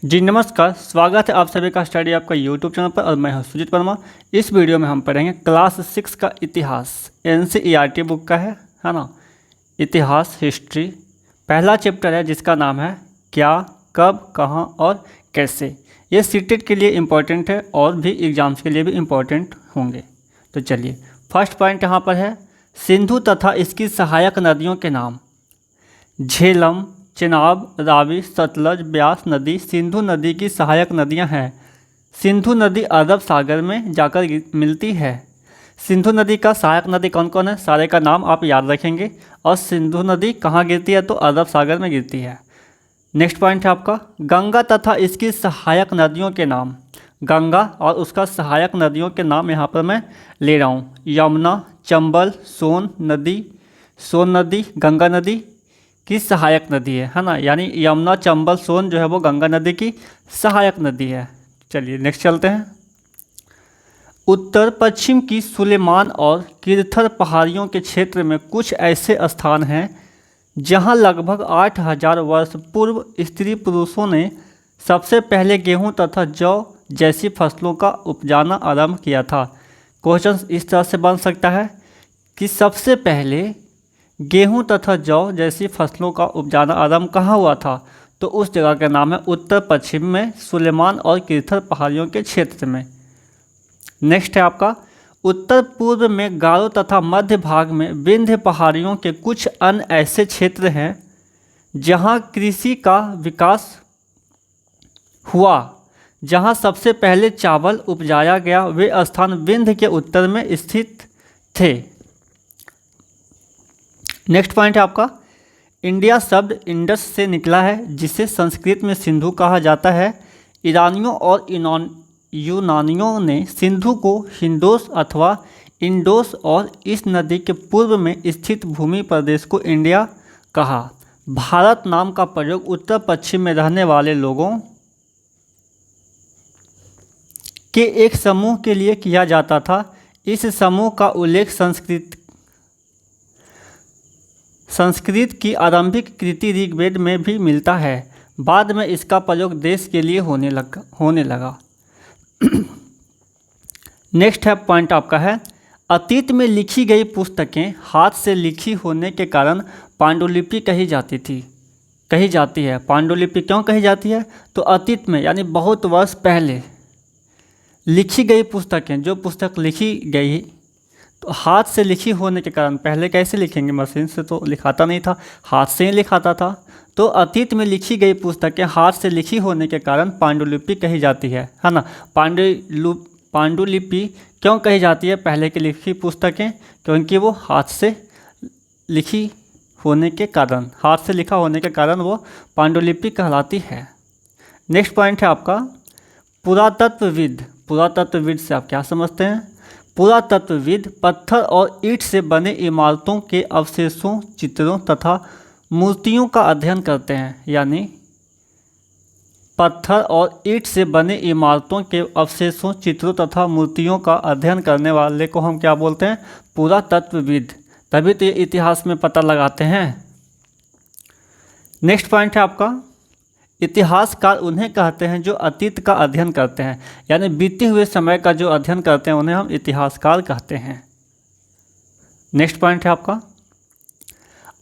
जी नमस्कार, स्वागत है आप सभी का स्टडी आपका यूट्यूब चैनल पर और मैं हूं सुजीत वर्मा। इस वीडियो में हम पढ़ेंगे क्लास 6 का इतिहास। NCERT बुक का है ना, इतिहास हिस्ट्री। पहला चैप्टर है जिसका नाम है क्या, कब, कहाँ और कैसे। ये सीटेट के लिए इम्पोर्टेंट है और भी एग्जाम्स के लिए भी इम्पोर्टेंट होंगे। तो चलिए, फर्स्ट पॉइंट यहाँ पर है सिंधु तथा इसकी सहायक नदियों के नाम। झेलम, चिनाब, रावी, सतलज, ब्यास नदी सिंधु नदी की सहायक नदियां हैं। सिंधु नदी अरब सागर में जाकर मिलती है। सिंधु नदी का सहायक नदी कौन कौन है, सारे का नाम आप याद रखेंगे। और सिंधु नदी कहाँ गिरती है, तो अरब सागर में गिरती है। नेक्स्ट पॉइंट है आपका गंगा तथा इसकी सहायक नदियों के नाम। गंगा और उसका सहायक नदियों के नाम यहाँ पर मैं ले रहा हूँ। यमुना, चंबल, सोन नदी गंगा नदी की सहायक नदी है ना, यानी यमुना, चंबल, सोन जो है वो गंगा नदी की सहायक नदी है। चलिए नेक्स्ट चलते हैं। उत्तर पश्चिम की सुलेमान और किरथर पहाड़ियों के क्षेत्र में कुछ ऐसे स्थान हैं जहां लगभग 8000 वर्ष पूर्व स्त्री पुरुषों ने सबसे पहले गेहूं तथा जौ जैसी फसलों का उपजाना आरंभ किया था। क्वेश्चन इस तरह से बन सकता है कि सबसे पहले गेहूं तथा जौ जैसी फसलों का उपजाना आरंभ कहाँ हुआ था, तो उस जगह का नाम है उत्तर पश्चिम में सुलेमान और किरथर पहाड़ियों के क्षेत्र में। नेक्स्ट है आपका उत्तर पूर्व में गारो तथा मध्य भाग में विंध्य पहाड़ियों के कुछ अन्य ऐसे क्षेत्र हैं जहाँ कृषि का विकास हुआ। जहाँ सबसे पहले चावल उपजाया गया वे स्थान विंध्य के उत्तर में स्थित थे। नेक्स्ट पॉइंट है आपका इंडिया शब्द इंडस से निकला है जिसे संस्कृत में सिंधु कहा जाता है। ईरानियों और यूनानियों ने सिंधु को हिंदोस अथवा इंडोस और इस नदी के पूर्व में स्थित भूमि प्रदेश को इंडिया कहा। भारत नाम का प्रयोग उत्तर पश्चिम में रहने वाले लोगों के एक समूह के लिए किया जाता था। इस समूह का उल्लेख संस्कृत की आरंभिक कृति ऋग्वेद में भी मिलता है। बाद में इसका प्रयोग देश के लिए होने लगा। नेक्स्ट है पॉइंट आपका है अतीत में लिखी गई पुस्तकें हाथ से लिखी होने के कारण पांडुलिपि कही जाती है। पांडुलिपि क्यों कही जाती है, तो अतीत में यानी बहुत वर्ष पहले लिखी गई पुस्तकें, जो पुस्तक लिखी गई तो हाथ से लिखी होने के कारण, पहले कैसे लिखेंगे, मशीन से तो लिखाता नहीं था, हाथ से ही लिखाता था। तो अतीत में लिखी गई पुस्तकें हाथ से लिखी होने के कारण पांडुलिपि कही जाती है ना। पांडुलिपि क्यों कही जाती है, पहले की लिखी पुस्तकें, क्योंकि वो हाथ से लिखी होने के कारण, हाथ से लिखा होने के कारण वो पांडुलिपि कहलाती है। नेक्स्ट पॉइंट है आपका पुरातत्वविद से आप क्या समझते हैं। पुरातत्वविद पत्थर और ईंट से बने इमारतों के अवशेषों, चित्रों तथा मूर्तियों का अध्ययन करते हैं। यानी पत्थर और ईंट से बने इमारतों के अवशेषों, चित्रों तथा मूर्तियों का अध्ययन करने वाले को हम क्या बोलते हैं, पुरातत्वविद। तभी तो ये इतिहास में पता लगाते हैं। नेक्स्ट पॉइंट है आपका इतिहासकार उन्हें कहते हैं जो अतीत का अध्ययन करते हैं, यानी बीते हुए समय का जो अध्ययन करते हैं उन्हें हम इतिहासकार कहते हैं। नेक्स्ट पॉइंट है आपका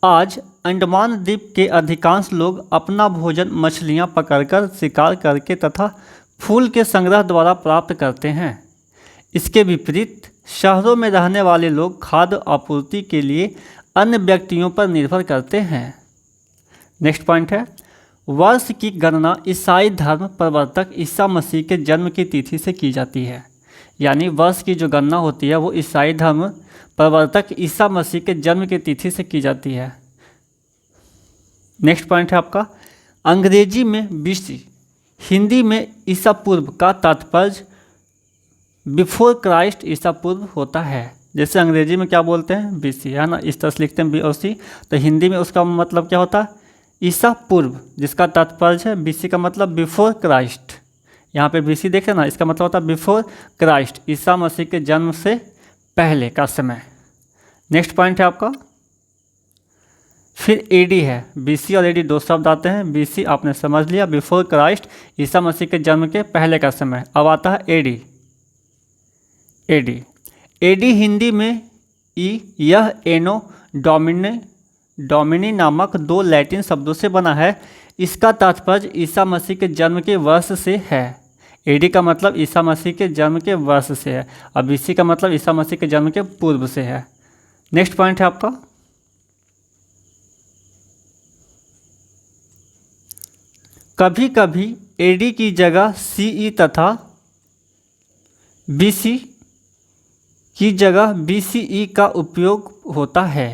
आज अंडमान द्वीप के अधिकांश लोग अपना भोजन मछलियां पकड़कर, शिकार करके तथा फूल के संग्रह द्वारा प्राप्त करते हैं। इसके विपरीत शहरों में रहने वाले लोग खाद्य आपूर्ति के लिए अन्य व्यक्तियों पर निर्भर करते हैं। नेक्स्ट पॉइंट है वर्ष की गणना ईसाई धर्म प्रवर्तक ईसा मसीह के जन्म की तिथि से की जाती है। यानी वर्ष की जो गणना होती है वो ईसाई धर्म प्रवर्तक ईसा मसीह के जन्म की तिथि से की जाती है। नेक्स्ट पॉइंट है आपका अंग्रेजी में BC, हिंदी में ईसा पूर्व का तात्पर्य बिफोर क्राइस्ट ईसा पूर्व होता है। जैसे अंग्रेजी में क्या बोलते हैं, BC है ना, इस तरह से लिखते हैं BOC, तो हिंदी में उसका मतलब क्या होता है, ईसा पूर्व, जिसका तात्पर्य है BC का मतलब बिफोर क्राइस्ट। यहाँ पे BC देखें ना, इसका मतलब होता है बिफोर क्राइस्ट, ईसा मसीह के जन्म से पहले का समय। नेक्स्ट पॉइंट है आपका फिर एडी है, बीसी और एडी दो शब्द आते हैं। बीसी आपने समझ लिया, बिफोर क्राइस्ट, ईसा मसीह के जन्म के पहले का समय। अब आता है एडी। एडी एडी हिंदी में यह एनो डोमिनी नामक दो लैटिन शब्दों से बना है। इसका तात्पर्य ईसा मसीह के जन्म के वर्ष से है। एडी का मतलब ईसा मसीह के जन्म के वर्ष से है, और बीसी का मतलब ईसा मसीह के जन्म के पूर्व से है। नेक्स्ट पॉइंट है आपका, कभी कभी एडी की जगह सीई तथा बीसी की जगह बीसीई का उपयोग होता है।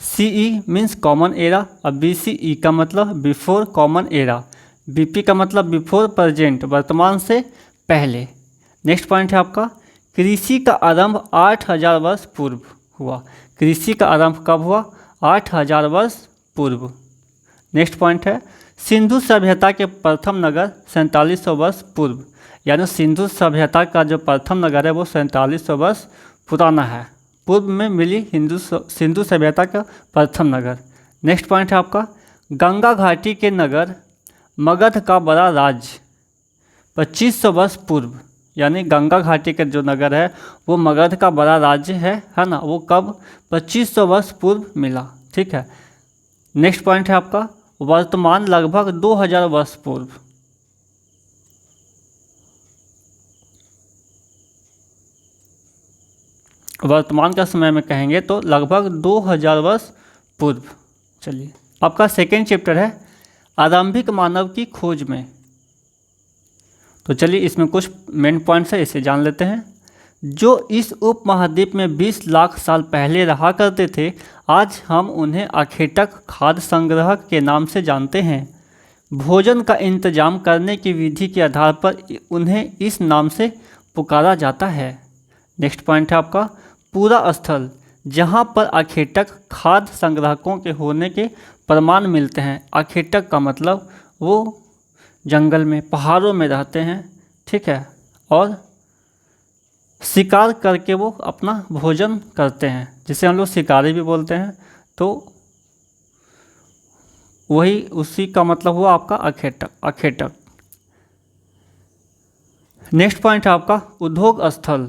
सीई मीन्स कॉमन एरा, और बीसीई का मतलब बिफोर कॉमन एरा। बीपी का मतलब बिफोर प्रेजेंट, वर्तमान से पहले। नेक्स्ट पॉइंट है आपका, कृषि का आरंभ 8000 वर्ष पूर्व हुआ। कृषि का आरंभ कब हुआ? 8000 वर्ष पूर्व। नेक्स्ट पॉइंट है, सिंधु सभ्यता के प्रथम नगर 4700 वर्ष पूर्व, यानी सिंधु सभ्यता का जो प्रथम नगर है वो 4700 वर्ष पुराना है। पूर्व में मिली सिंधु सभ्यता का प्रथम नगर। नेक्स्ट पॉइंट है आपका, गंगा घाटी के नगर मगध का बड़ा राज्य 2500 वर्ष पूर्व, यानी गंगा घाटी के जो नगर है वो मगध का बड़ा राज्य है ना, वो कब? 2500 वर्ष पूर्व मिला। ठीक है। नेक्स्ट पॉइंट है आपका, वर्तमान लगभग 2000 वर्ष पूर्व। वर्तमान का समय में कहेंगे तो लगभग 2000 वर्ष पूर्व। चलिए, आपका सेकेंड चैप्टर है आरंभिक मानव की खोज में। तो चलिए इसमें कुछ मेन पॉइंट्स है, इसे जान लेते हैं। जो इस उपमहाद्वीप में 20 लाख साल पहले रहा करते थे, आज हम उन्हें अखेटक खाद्य संग्रह के नाम से जानते हैं। भोजन का इंतजाम करने की विधि के आधार पर उन्हें इस नाम से पुकारा जाता है। नेक्स्ट पॉइंट है आपका, पूरा स्थल जहाँ पर अखेटक खाद्य संग्राहकों के होने के प्रमाण मिलते हैं। अखेटक का मतलब वो जंगल में, पहाड़ों में रहते हैं, ठीक है, और शिकार करके वो अपना भोजन करते हैं, जिसे हम लोग शिकारी भी बोलते हैं। तो वही उसी का मतलब हुआ आपका अखेटक। नेक्स्ट पॉइंट है आपका, उद्योग स्थल।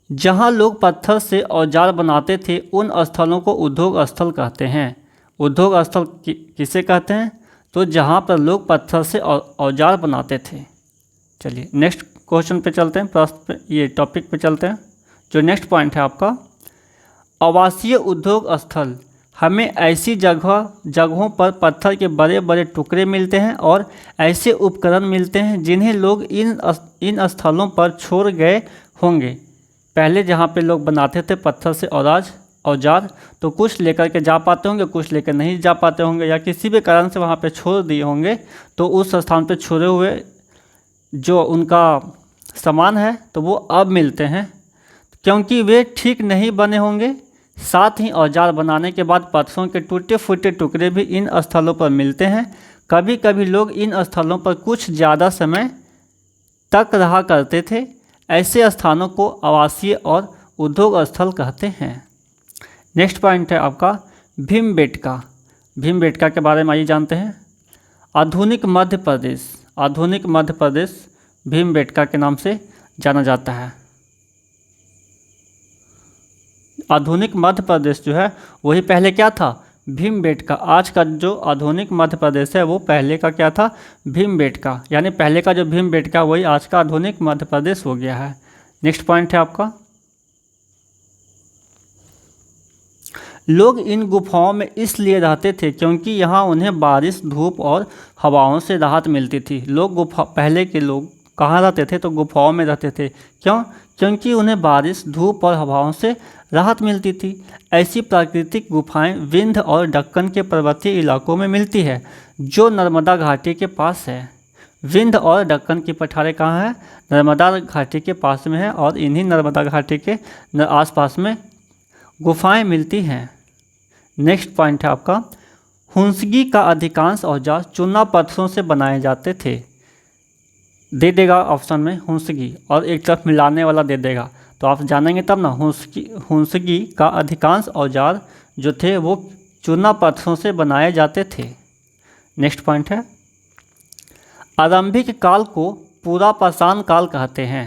जहाँ लोग पत्थर से औजार बनाते थे, उन स्थलों को उद्योग स्थल कहते हैं। उद्योग स्थल किसे कहते हैं? तो जहाँ पर लोग पत्थर से औजार बनाते थे। चलिए नेक्स्ट क्वेश्चन पे चलते हैं, प्रश्न पे, ये टॉपिक पे चलते हैं। जो नेक्स्ट पॉइंट है आपका, आवासीय उद्योग स्थल। हमें ऐसी जगहों पर पत्थर के बड़े बड़े टुकड़े मिलते हैं और ऐसे उपकरण मिलते हैं जिन्हें लोग इन स्थलों पर छोड़ गए होंगे। पहले जहाँ पे लोग बनाते थे पत्थर से औजार, तो कुछ लेकर के जा पाते होंगे, कुछ लेकर नहीं जा पाते होंगे, या किसी भी कारण से वहाँ पे छोड़ दिए होंगे। तो उस स्थान पे छोड़े हुए जो उनका सामान है तो वो अब मिलते हैं, क्योंकि वे ठीक नहीं बने होंगे। साथ ही औजार बनाने के बाद पत्थरों के टूटे फूटे टुकड़े भी इन स्थलों पर मिलते हैं। कभी कभी लोग इन स्थलों पर कुछ ज़्यादा समय तक रहा करते थे। ऐसे स्थानों को आवासीय और उद्योग स्थल कहते हैं। नेक्स्ट पॉइंट है आपका, भीमबेटका। भीमबेटका के बारे में आइए जानते हैं। आधुनिक मध्य प्रदेश भीमबेटका के नाम से जाना जाता है। आधुनिक मध्य प्रदेश जो है वही पहले क्या था? भीमबेटका। आज का जो आधुनिक मध्य प्रदेश है वो पहले का क्या था? भीमबेटका। यानी पहले का जो भीमबेटका वही आज का आधुनिक मध्य प्रदेश हो गया है। नेक्स्ट पॉइंट है आपका, लोग इन गुफाओं में इसलिए रहते थे क्योंकि यहाँ उन्हें बारिश, धूप और हवाओं से राहत मिलती थी। पहले के लोग कहाँ रहते थे? तो गुफाओं में रहते थे। क्यों? क्योंकि उन्हें बारिश, धूप और हवाओं से राहत मिलती थी। ऐसी प्राकृतिक गुफाएं विंध्य और दक्कन के पर्वतीय इलाकों में मिलती है, जो नर्मदा घाटी के पास है। विंध्य और दक्कन की पठारें कहाँ हैं? नर्मदा घाटी के पास में है, और इन्हीं नर्मदा घाटी के आसपास में गुफाएं मिलती हैं। नेक्स्ट पॉइंट है आपका, हुंसगी का अधिकांश औजार चूना पत्थरों से बनाए जाते थे। दे देगा ऑप्शन में हुंसगी, और एक तरफ मिलाने वाला दे देगा, तो आप जानेंगे तब ना। हुंसगी का अधिकांश औजार जो थे वो चूना पत्थरों से बनाए जाते थे। नेक्स्ट पॉइंट है, आरंभिक काल को पूरा पाषाण काल कहते हैं।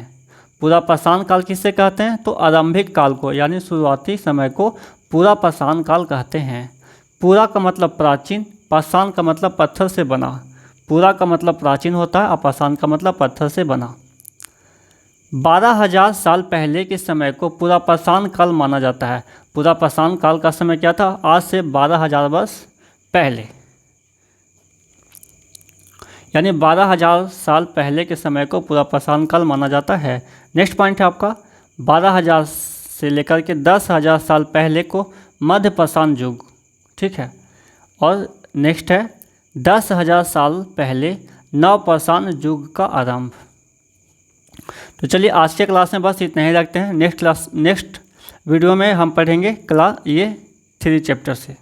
पूरा पाषाण काल किससे कहते हैं? तो आरंभिक काल को, यानी शुरुआती समय को पूरा पाषाण काल कहते हैं। पूरा का मतलब प्राचीन, पाषाण का मतलब पत्थर से बना। पूरा का मतलब प्राचीन होता है और पाषाण का मतलब पत्थर से बना। 12,000 साल पहले के समय को पूरा पाषाण काल माना जाता है। पूरा पाषाण काल का समय क्या था? आज से 12,000 वर्ष पहले, यानी 12,000 साल पहले के समय को पूरा पाषाण काल माना जाता है। नेक्स्ट पॉइंट है आपका, 12,000 से लेकर के 10,000 साल पहले को मध्य पाषाण युग, ठीक है। और नेक्स्ट है 10,000 साल पहले नव पाषाण युग का आरंभ। तो चलिए आज के क्लास में बस इतना ही रखते हैं। नेक्स्ट वीडियो में हम पढ़ेंगे 3 चैप्टर से।